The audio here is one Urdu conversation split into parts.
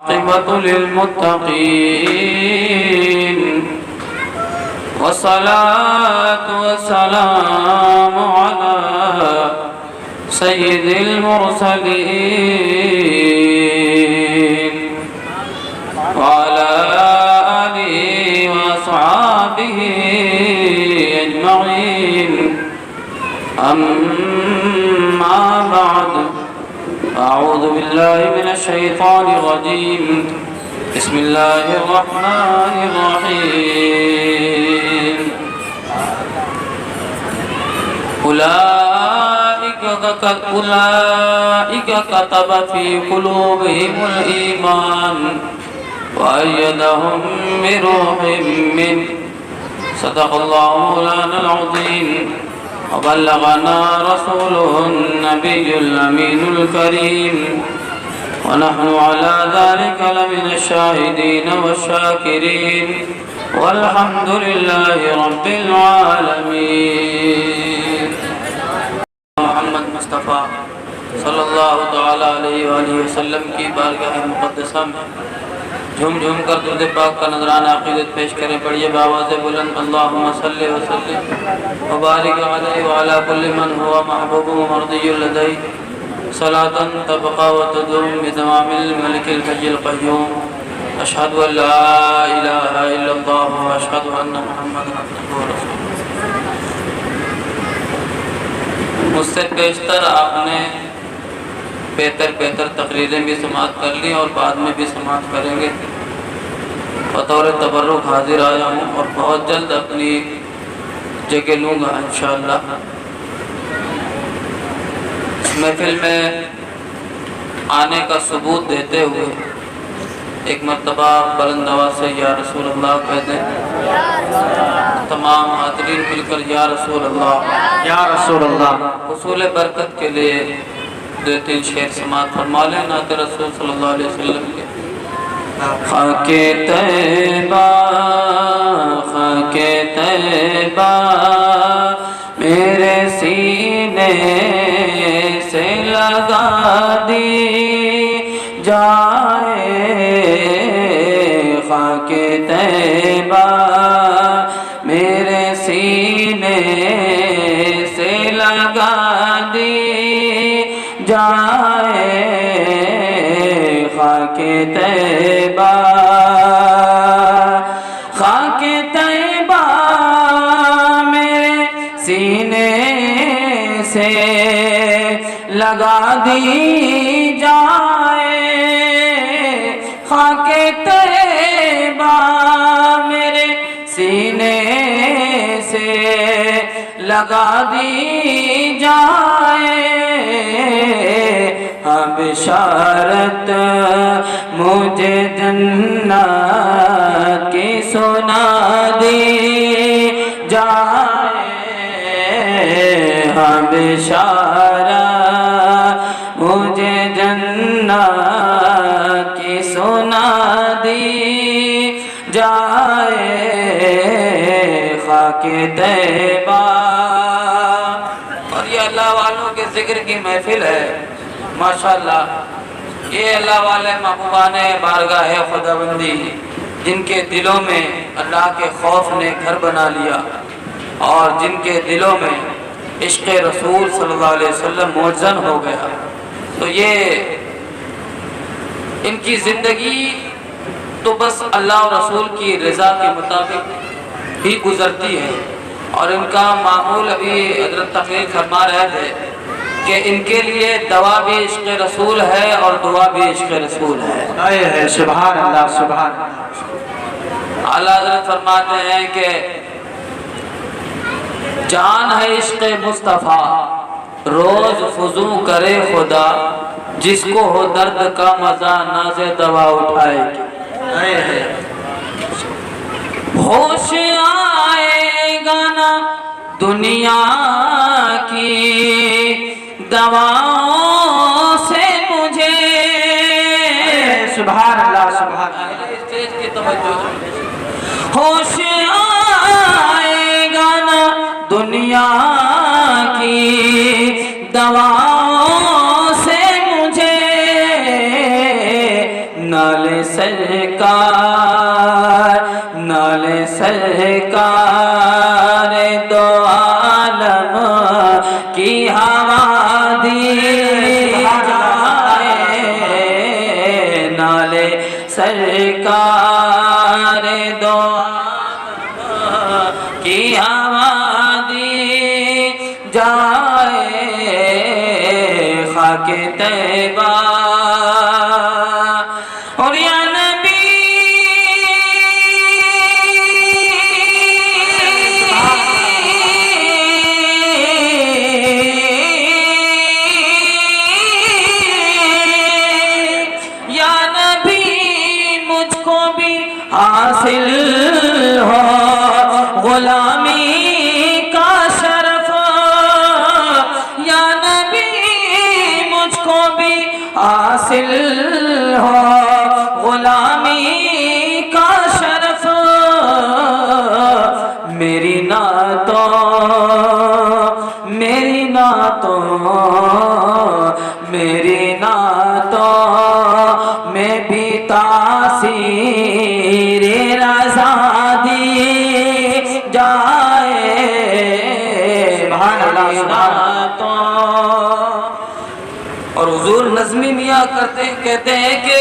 عاقبة للمتقين والصلاة والسلام على سيد المرسلين وعلى آله وأصحابه أجمعين. أما بعد، أعوذ بالله من الشيطان الرجيم. بسم الله الرحمن الرحيم. أولئك كتب في قلوبهم الإيمان وأيدهم بروح منه. صدق الله مولانا العظيم وبلغنا رسوله النبي الأمين الكريم ونحن على ذلك لمن الشاهدين والشاكرين والحمد لله رب العالمين. محمد مصطفیٰ صلی اللہ تعالی علیہ وآلہ وسلم کی بارگاہ مقدسہ میں جھوم جھوم کر درود پاک کا نذرانہ عقیدت پیش کریں. پڑھیے بآواز بلند اللہم صلی وسلم وبارک علیہ وعلی کل من ہوا محبوب مرضی لدیہ صلاۃ تبقى وتدوم بتمام الملک الحی القیوم. اشہد ان لا الہ الا اللہ واشہد ان محمدا عبدہ ورسولہ. مجھ سے پیشتر آپ نے بہتر تقریریں بھی سماعت کر لی اور بعد میں بھی سماعت کریں گے. بطور تبرک حاضر آیا ہوں اور بہت جلد اپنی جگہ لوں گا انشاءاللہ. اس محفل میں آنے کا ثبوت دیتے ہوئے ایک مرتبہ بلند آواز سے یا رسول اللہ کہہ دیں. تمام حاضرین مل کر یا رسول اللہ یا رسول اللہ. حصول برکت کے لیے دو تین شعر سماعت فرما لیں نعت رسول صلی اللہ علیہ وسلم کے. خاک طیبہ خاک طیبہ میرے سینے سے لگا دی جائے. خاک طیبہ میرے سینے سے لگا دی جائے. خاک طیبہ خاک طیبہ میرے سینے سے لگا دی جائے. خاک طیبہ میرے سینے سے لگا دی جائے. ہاں بشارت مجھے جنت کی سنا دی جائے. ہاں بشارت مجھے جنت کی سنا دی جائے. خاک طیبہ. اور یہ اللہ والوں کے ذکر کی محفل ہے ماشاءاللہ. یہ اللہ والے محبوبان بارگاہ خداوندی جن کے دلوں میں اللہ کے خوف نے گھر بنا لیا اور جن کے دلوں میں عشق رسول صلی اللہ علیہ وسلم موزن ہو گیا. تو یہ ان کی زندگی تو بس اللہ اور رسول کی رضا کے مطابق ہی گزرتی ہے. اور ان کا معمول ابھی حضرت تقریر فرما رہے تھے کہ ان کے لیے دوا بھی عشق رسول ہے اور دعا بھی عشق رسول ہے. سبحان اللہ سبحان اللہ. اعلیٰ حضرت فرماتے ہیں کہ جان ہے عشق مصطفیٰ روز فضو کرے خدا جس کو ہو درد کا مزہ ناز دوا اٹھائے گی. ہوش آئے گا نا دنیا کی دواؤں سے مجھے. سبحان اللہ سبحان اللہ. ہوش آئے گا نا دنیا کی دواؤں سے مجھے، نہ نال سرکار نال سرکار دو عالم کی ہوا دی جائے نال سرکار دو عالم کی ہوا دی جائے خاک طیبہ اور یا نبی یا نبی مجھ کو بھی حاصل ہو غلامی کا شرف یا نبی مجھ کو بھی حاصل ہو غلامی کا شرف میری نعتوں میری نعتوں میری نعتوں میں بھی تاثیر رضا دی جائے سبحان اللہ سبحان نعتوں اور حضور نظمی میاں کہتے ہیں کہ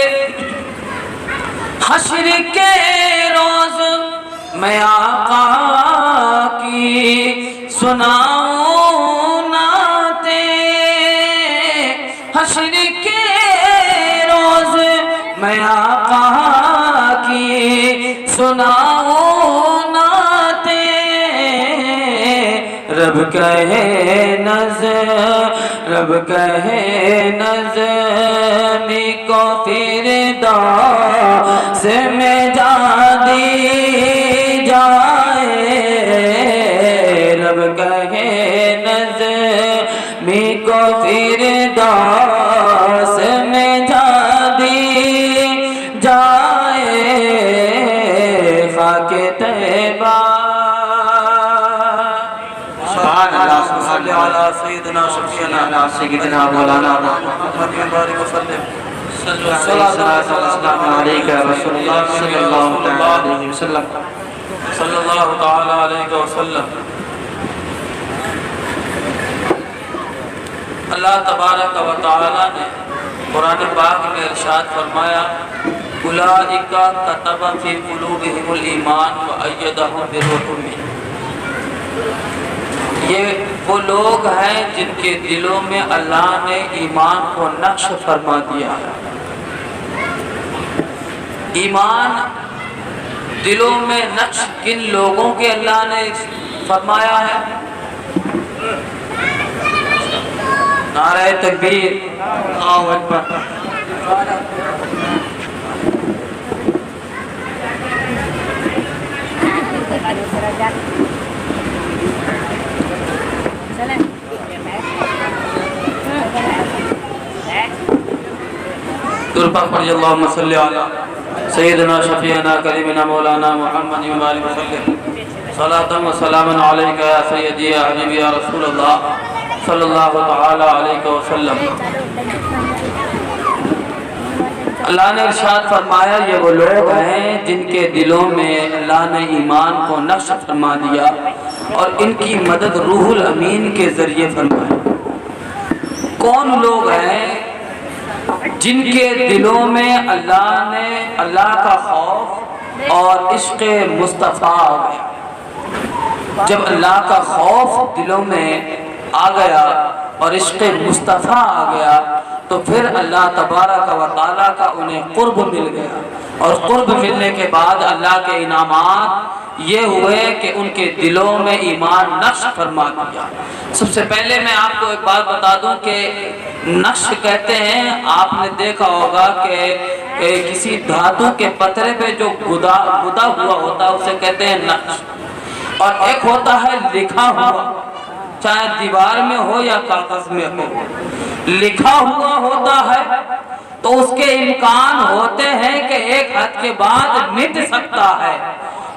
حشر کے روز میں آقا کی سناؤں نعتیں حشر کے روز میں آقا کی سناؤں نعتیں رب کہے نظمی کو فردوس میں جا دی جائے رب کہے نظمی کو فردوس میں جا دی جائے خاک طیبہ سبحان اللہ سبحان صلی اللہ علی سیدنا شفیعنا سیدنا مولانا محمد بارک وسلم السلام علیکم رسول اللہ صلی اللہ علیہ وسلم صلی اللہ تعالی علیہ وسلم اللہ تبارک و تعالی نے قرآن پاک میں ارشاد فرمایا اولئک کتب فی قلوبہم الایمان وایدہم بروح منہ یہ وہ لوگ ہیں جن کے دلوں میں اللہ نے ایمان کو نقش فرما دیا ہے ایمان دلوں میں نقش کن لوگوں کے اللہ نے فرمایا ہے نعرہ تکبیر اللہ اکبر درپا پڑھی اللہم صلی علی سیدنا شفیعنا کریمنا مولانا محمد وآلہ وسلم صلاۃ و سلام علیکہ یا سیدی یا حبیبی یا رسول اللہ صلی اللہ تعالی علیہ وسلم اللہ نے ارشاد فرمایا یہ وہ لوگ ہیں جن کے دلوں میں اللہ نے ایمان کو نقش فرما دیا اور ان کی مدد روح الامین کے ذریعے فرمائی کون لوگ ہیں جن کے دلوں میں اللہ نے اللہ کا خوف اور عشق مصطفیٰ آ گیا جب اللہ کا خوف دلوں میں آ گیا اور عشق مصطفیٰ آ گیا تو پھر اللہ تبارک و تعالیٰ کا انہیں قرب مل گیا اور قرب ملنے کے بعد اللہ کے انعامات یہ ہوئے کہ ان کے دلوں میں ایمان نقش فرما دیا سب سے پہلے میں آپ کو ایک بات بتا دوں کہ نقش کہتے ہیں آپ نے دیکھا ہوگا کہ کسی دھاتو کے پتھرے پہ جو گدا ہوا ہوتا ہے اسے کہتے ہیں نقش اور ایک ہوتا ہے لکھا ہوا چاہے دیوار میں ہو یا کاغذ میں ہو لکھا ہوا ہوتا ہے تو اس کے امکان ہوتے ہیں کہ ایک حد کے بعد مٹ سکتا ہے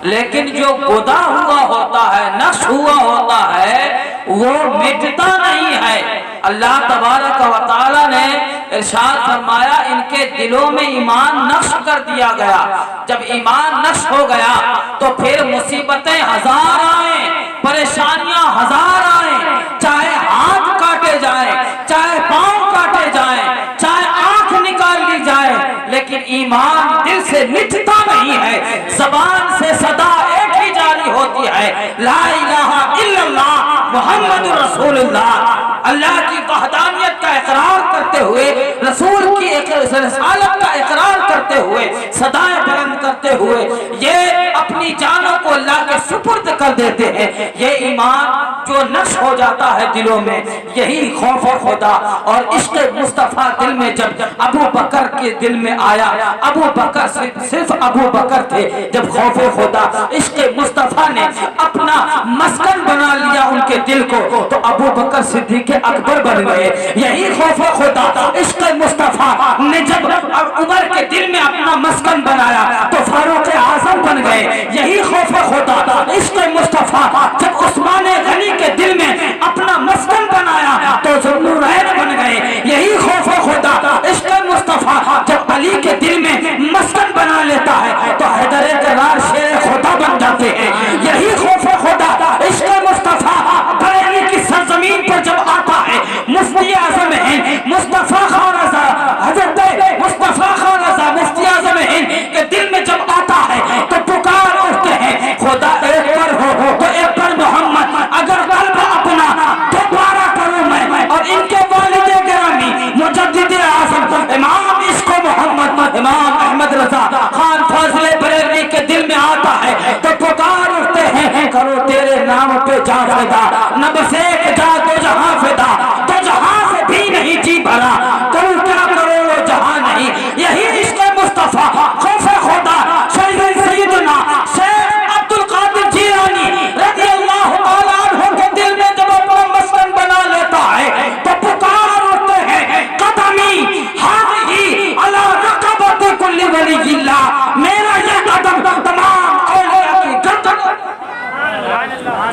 لیکن جو گدا ہوا ہوتا ہے نقش ہوا ہوتا ہے وہ مٹتا نہیں ہے اللہ تبارک و تعالی نے ارشاد فرمایا ان کے دلوں میں ایمان نقش کر دیا گیا. جب ایمان نقش ہو گیا تو پھر مصیبتیں ہزار آئیں، پریشانیاں ہزار آئیں، چاہے ہاتھ کاٹے جائیں، چاہے پاؤں کاٹے جائیں، چاہے آنکھ نکال لی جائے، لیکن ایمان دل سے مٹتا نہیں ہے. زبان سے صدا ایک ہی جاری ہوتی ہے، لا الہ الا اللہ محمد رسول اللہ. اللہ کی وحدانیت کا اقرار کرتے ہوئے، رسول کی رسالت کا اقرار کرتے ہوئے، صدائیں بلند کرتے ہوئے یہ اپنی جانوں کو اللہ کے سپرد کر دیتے ہیں. یہ ایمان جو نقش ہو جاتا ہے دلوں میں، یہی خوف خدا اور عشق مصطفیٰ دل میں جب ابو بکر کے دل میں آیا. ابو بکر صرف ابو بکر تھے. جب خوف خدا عشق مصطفیٰ نے اپنا مسکن بنا لیا ان کے دل کو، تو ابو بکر صدیق اکبر بن گئے. یہی خوف خدا عشق مصطفیٰ نے جب عمر کے دل میں اپنا مسکن بنایا تو فاروق اعظم بن گئے. یہی خوف خدا عشق مصطفیٰ جب عثمان غنی کے دل میں اپنا مسکن بنایا تو ذوالنورین بن گئے. یہی خوف خدا عشق مصطفیٰ جب علی کے دل میں مسکن بنا لیتا ہے تو حیدر کرار شیر خدا بن جاتے ہیں. یہی خوف خدا عشق مصطفیٰ بریلی کی سرزمین پر جب آتا ہے، مفتی اعظم ہند مصطفیٰ خان رضا، حضرت مصطفیٰ خان رضا مفتی اعظم ہند کے دل میں جب آتا ہے تو پکار اٹھتے ہیں، خدا ایک پر ہو تو ایک پر محمد، اگر قلب اپنا دوبارہ کروں میں. اور ان کے والد گرامی مجدد اعظم امام عشق محمد امام احمد رضا خان فاضل بریلوی کے دل میں آتا ہے تو پکار اٹھتے ہیں، کرو تیرے نام پہ جان فدا، نہ بس ایک جا دو جہاں فدا، تو جہاں سے بھی نہیں جی بھرا، کروں کیا کرو وہ جہاں نہیں. یہی عشق مصطفیٰ خوف خدا سیدنا شیخ عبد القادر جیلانی رضی اللہ تعالیٰ عنہ کے دل میں جب اپنا مسکن بنا لیتا ہے تو پکار اٹھتے ہیں، قدمی ہاتھی علی رقبت کل ولی اللہ، میرا یہ قدم تمام اولیاء کی گردن.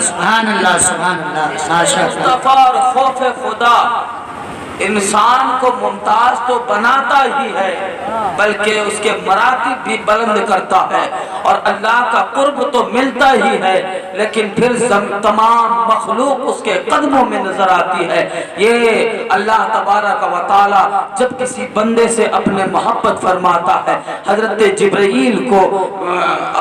سبحان اللہ سبحان اللہ. مصطفیٰ اور خوف خدا انسان کو ممتاز تو بناتا ہی ہے بلکہ اس کے مراتب بھی بلند کرتا ہے، اور اللہ کا قرب تو ملتا ہی ہے لیکن پھر تمام مخلوق اس کے قدموں میں نظر آتی ہے. یہ اللہ تبارک و تعالی جب کسی بندے سے اپنے محبت فرماتا ہے، حضرت جبرائیل کو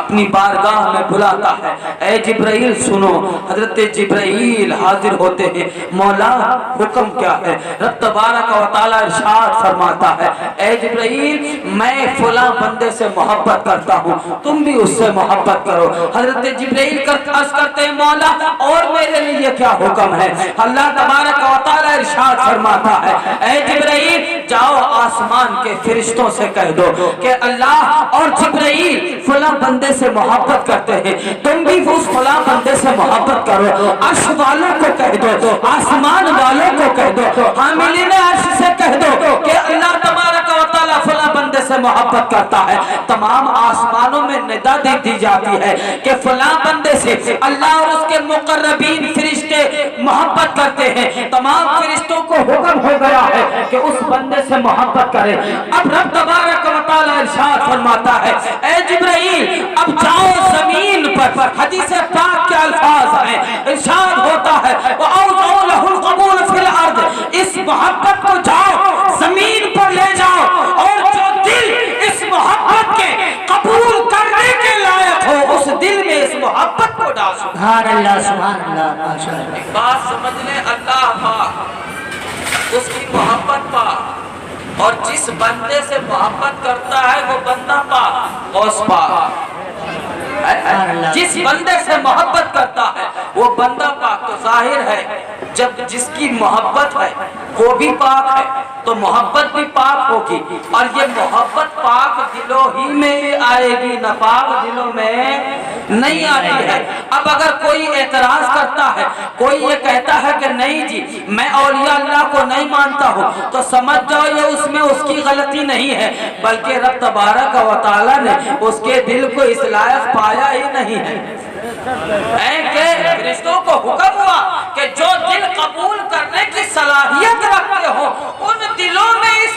اپنی بارگاہ میں بلاتا ہے، اے جبرائیل سنو. حضرت جبرائیل حاضر ہوتے ہیں، مولا حکم کیا ہے؟ رب تبارک و تعالی ارشاد فرماتا ہے، اے جبرائیل میں فلاں بندے سے محبت کرتا ہوں، تم بھی اس سے محبت کرو. حضرت جبرائیل عرض کرتے ہیں، مولا اور میرے لیے کیا حکم ہے؟ اللہ تبارک و تعالی ارشاد فرماتا ہے، اے جبرائیل جاؤ آسمان کے فرشتوں سے کہہ دو کہ اللہ اور جبرائیل فلاں بندے سے محبت کرتے ہیں، تم بھی اس فلاں بندے سے محبت کرو. عرش والوں کو کہہ دو، آسمان والوں کو کہہ دو، حاملین عرش سے کہہ دو کہ اللہ تبارک و تعالی فلاں بندے سے محبت کرتا ہے. تمام آسمانوں میں ندا دی جاتی ہے کہ فلاں بندے سے اللہ اور اس کے مقربین فرشتے محبت کرتے ہیں. تمام فرشتوں کو حکم ہو گیا ہے کہ اس بندے سے محبت کرے. اب رب تبارک و تعالی ارشاد فرماتا ہے، اے جبرائیل اب جاؤ زمین پر. حدیث پاک کے الفاظ ہیں، ارشاد ہوتا ہے وَأَوْضَعُ لَهُ الْقَبُولَ فِي الْأَرْضِ، اس محبت کو جاؤ زمین پر لے جاؤ، اور جو دل اس محبت کے قبول کرنے کے لائق ہو اس دل میں اس محبت کو ڈال. سبحان اللہ سبحان اللہ. ایک بات سمجھ لیں، اللہ پاک، اس کی محبت پاک، اور جس بندے سے محبت کرتا ہے وہ بندہ پاک، غوث پاک. جس بندے سے محبت کرتا ہے وہ بندہ پاک. تو ظاہر ہے جب جس کی محبت ہے وہ بھی پاک ہے تو محبت بھی پاک ہوگی، اور یہ محبت پاک دلوں ہی میں آئے گی، ناپاک دلوں میں نہیں آتی ہے. اب اگر کوئی اعتراض کرتا ہے، کوئی یہ کہتا ہے کہ نہیں جی میں اولیاء اللہ کو نہیں مانتا ہوں، تو سمجھ جاؤ یہ اس میں اس کی غلطی نہیں ہے بلکہ رب تبارک و تعالی نے اس کے دل کو اس لائق پایا ہی نہیں ہے. کہ فرشتوں کو حکم ہوا کہ جو دل قبول کرنے کی صلاحیت رکھتے ہو ان دلوں میں اس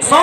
100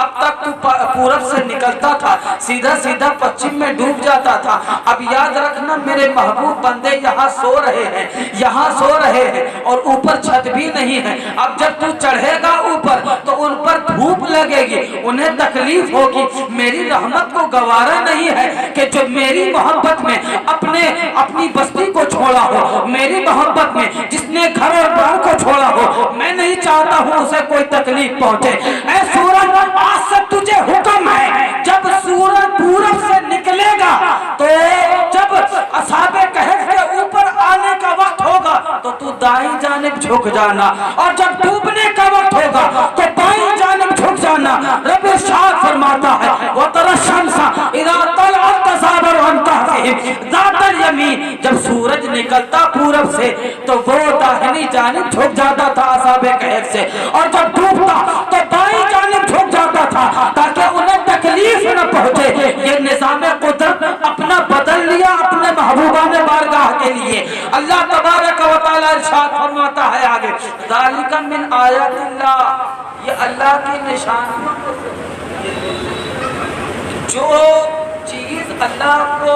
اب تک تو پورب سے نکلتا تھا سیدھا سیدھا پچھم میں ڈوب جاتا تھا. اب یاد رکھنا میرے محبوب بندے یہاں سو رہے ہیں, یہاں سو رہے ہیں اور اوپر چھت بھی نہیں ہے. اب جب تو چڑھے گا اوپر تو ان پر دھوپ لگے گی, انہیں تکلیف ہوگی. میری رحمت کو گوارا نہیں ہے کہ جو میری محبت میں اپنی بستی کو چھوڑا ہو, میری محبت میں جس نے گھر اور بار کو چھوڑا ہو, میں نہیں چاہتا ہوں اسے کوئی تکلیف پہنچے. اے سورج آج سے تجھے حکم ہے, جب سورج پورب سے نکلے گا تو جب اصحاب کہف کے اوپر آنے کا وقت ہوگا تو دائیں جانب جھک جانا, اور جب ڈوبنے کا وقت ہوگا تو بائیں جانب جھک جانا. رب ارشاد فرماتا ہے وَتَرَى الشَّمْسَ إِذَا طَلَعَتْ تَزَاوَرُ عَنْ كَهْفِهِمْ ذَاتَ الْيَمِينِ. جب سورج نکلتا پورب سے تو وہ داہنی جانب جھک جاتا تھا اصحاب کہف سے, اور جب ڈوبتا تو بائیں جانب جھک جاتا تھا تاکہ انہیں تکلیف نہ پہنچے. یہ نظام قدرت اپنا بدل لیا اپنے محبوبان بارگاہ کے لیے. اللہ تبارک و تعالی ارشاد فرماتا ہے آگے ذالک من آیات اللہ, یہ اللہ کی نشانیوں جو چیز اللہ کو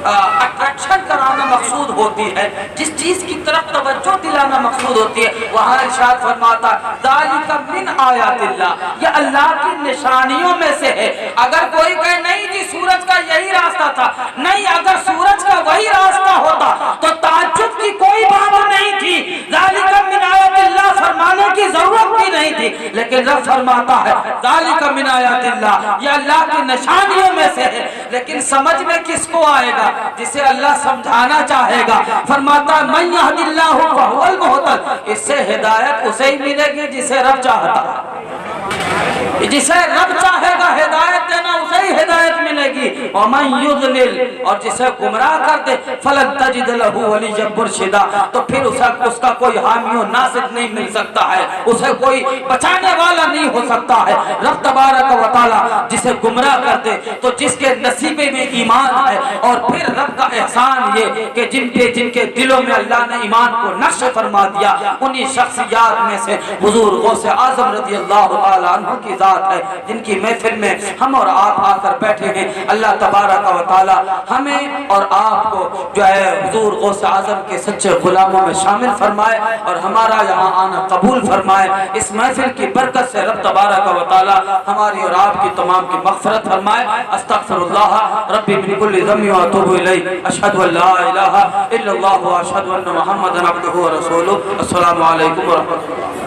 اٹریکشن کرانا مقصود ہوتی ہے, جس چیز کی طرف توجہ دلانا مقصود ہوتی ہے, وہاں ارشاد فرماتا ذالک من آیات اللہ, یہ اللہ کی نشانیوں میں سے ہے. اگر کوئی کہے نہیں جی سورج کا یہی راستہ تھا, نہیں, اگر سورج کا وہی راستہ ہوتا تو تعجب کی کوئی بات نہیں تھی, ذالک من آیات اللہ فرمانے کی ضرورت بھی نہیں تھی. لیکن رب فرماتا ہے ذالک من آیات اللہ, یہ اللہ کی نشانیوں میں سے ہے. لیکن سمجھ میں کس کو آئے گا؟ جسے اللہ سمجھانا چاہے گا. فرماتا ہے من یہد اللہ فہو المہتد, اس سے ہدایت اسے ہی ملے گی جسے رب چاہتا ہے, جسے رب چاہے گا ہدایت دینا اسے ہی ہدایت ملے گی. ومن یضلل, اور جسے گمراہ کر دے فلن تجد لہ ولیا مرشدا, تو پھر اس کا کوئی حامی و ناصر نہیں مل سکتا ہے, اسے کوئی بچانے والا نہیں ہو سکتا ہے. رب تبارک و تعالی جسے گمراہ کر دے تو جس کے نصیبے میں ایمان ہے, اور پھر رب کا احسان یہ کہ جن کے دلوں میں اللہ نے ایمان کو نقش فرما دیا, انہی شخصیات میں سے حضور غوث اعظم رضی اللہ تعالی عنہ کی ذات ہے, جن کی محفل میں ہم اور آپ آ کر بیٹھے ہیں. اللہ تبارک و تعالی ہمیں اور آپ کو جو ہے حضور غوث اعظم کے سچے غلاموں میں شامل فرمائے اور ہمارا یہاں آنا قبول فرمائے. اس محفل کی برکت سے رب تبارک و تعالی ہماری اور آپ کی تمام کی مغفرت فرمائے. استغفر اللہ ربی من کل ذنب واتوب الیہ, اشہد ان لا الہ الا اللہ واشہد ان محمدا عبدہ ورسولہ. السلام علیکم ورحمۃ اللہ.